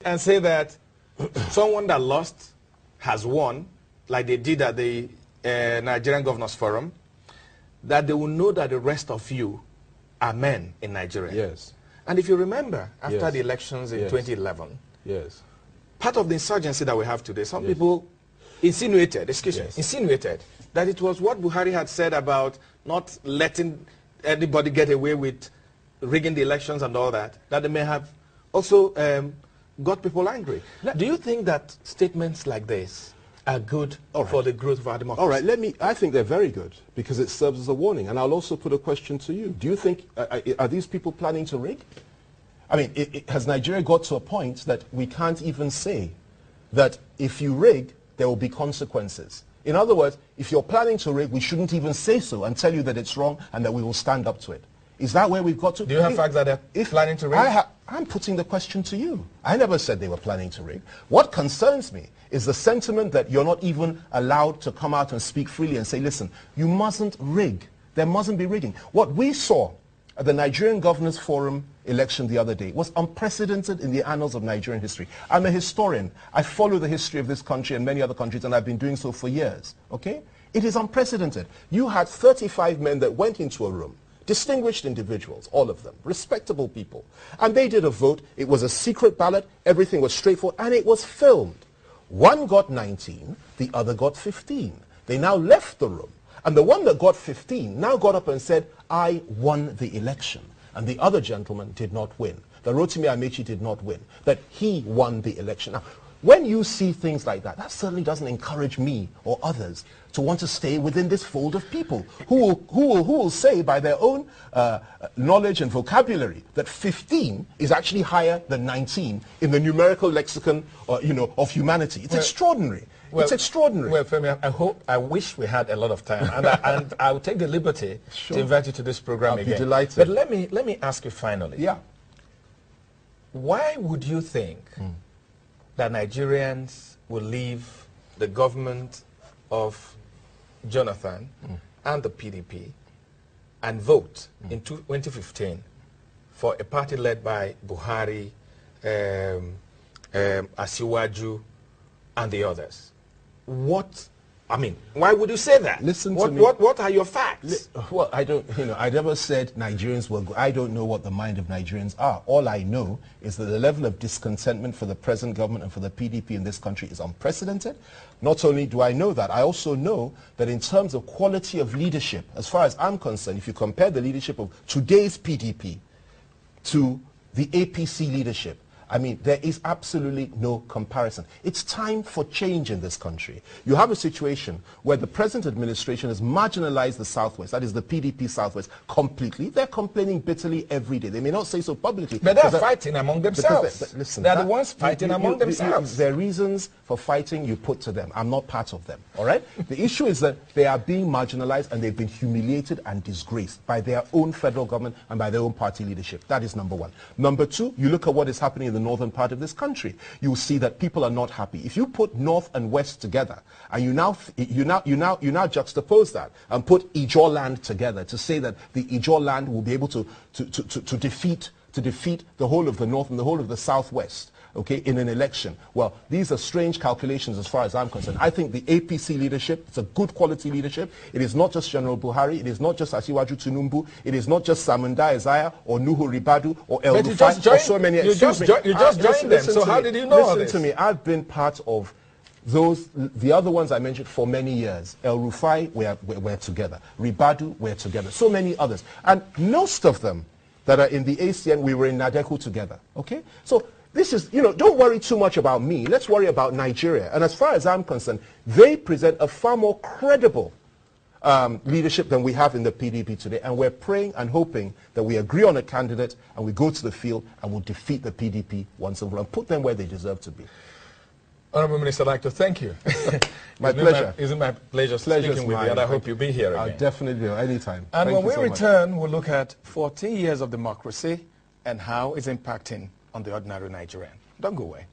and say that someone that lost has won, like they did at the Nigerian Governors Forum, that they will know that the rest of you are men in Nigeria. Yes. And if you remember, after Yes. the elections in Yes. 2011, Yes. part of the insurgency that we have today, some people insinuated, insinuated that it was what Buhari had said about not letting anybody get away with rigging the elections and all that, that they may have also got people angry. Do you think that statements like this are good for the growth of our democracy? All right, I think they're very good because it serves as a warning. And I'll also put a question to you. Do you think, are these people planning to rig? I mean, has Nigeria got to a point that we can't even say that if you rig, there will be consequences? In other words, if you're planning to rig, we shouldn't even say so and tell you that it's wrong and that we will stand up to it. Is that where we've got to? Do you have facts that they're planning to rig? I'm putting the question to you. I never said they were planning to rig. What concerns me is the sentiment that you're not even allowed to come out and speak freely and say, listen, you mustn't rig. There mustn't be rigging. What we saw at the Nigerian Governors Forum election the other day was unprecedented in the annals of Nigerian history. I'm a historian. I follow the history of this country and many other countries, and I've been doing so for years. Okay? It is unprecedented. You had 35 men that went into a room, distinguished individuals, all of them, respectable people. And they did a vote. It was a secret ballot. Everything was straightforward. And it was filmed. One got 19, the other got 15. They now left the room. And the one that got 15 now got up and said, I won the election. And the other gentleman did not win. The Rotimi Amechi did not win. That he won the election. Now, when you see things like that, that certainly doesn't encourage me or others to want to stay within this fold of people who will say by their own knowledge and vocabulary that 15 is actually higher than 19 in the numerical lexicon of humanity. It's extraordinary. Well, it's extraordinary. Well, Femi, I wish we had a lot of time, and I will take the liberty to invite you to this program again. I'll be delighted. But let me ask you finally. Yeah. Why would you think that Nigerians will leave the government of Jonathan and the PDP and vote in 2015 for a party led by Buhari, Asiwaju, and the others? Why would you say that? Listen to me. What are your facts? Well, I don't, I never said Nigerians will go. I don't know what the mind of Nigerians are. All I know is that the level of discontentment for the present government and for the PDP in this country is unprecedented. Not only do I know that, I also know that in terms of quality of leadership, as far as I'm concerned, if you compare the leadership of today's PDP to the APC leadership, I mean, there is absolutely no comparison. It's time for change in this country. You have a situation where the present administration has marginalized the Southwest, that is the PDP Southwest, completely. They're complaining bitterly every day. They may not say so publicly. But they're fighting among themselves. Listen, they're the ones fighting among themselves. Their reasons for fighting you put to them. I'm not part of them, all right? The issue is that they are being marginalized and they've been humiliated and disgraced by their own federal government and by their own party leadership. That is number one. Number two, you look at what is happening in the northern part of this country. You will see that people are not happy. If you put north and west together and you now juxtapose that and put Ijaw land together to say that the Ijaw land will be able to defeat the whole of the north and the whole of the southwest, okay, in an election. Well, these are strange calculations as far as I'm concerned. I think the APC leadership, it's a good quality leadership. It is not just General Buhari. It is not just Asiwaju Tinubu. It is not just Samunda Isaiah or Nuhu Ribadu or El Rufai or so many. You just joined them, so how did you know all this? Listen to me. I've been part of the other ones I mentioned for many years. El Rufai, we're together. Ribadu, we're together. So many others. And most of them that are in the ACN, we were in Nadeku together, okay? So this is, don't worry too much about me. Let's worry about Nigeria. And as far as I'm concerned, they present a far more credible leadership than we have in the PDP today. And we're praying and hoping that we agree on a candidate and we go to the field and we'll defeat the PDP once and for all and put them where they deserve to be. Honourable Minister, I'd like to thank you. My pleasure. It's my pleasure speaking with you, and I hope you'll be here again. I'll definitely do, anytime. And when we return, we'll look at 14 years of democracy and how it's impacting on the ordinary Nigerian. Don't go away.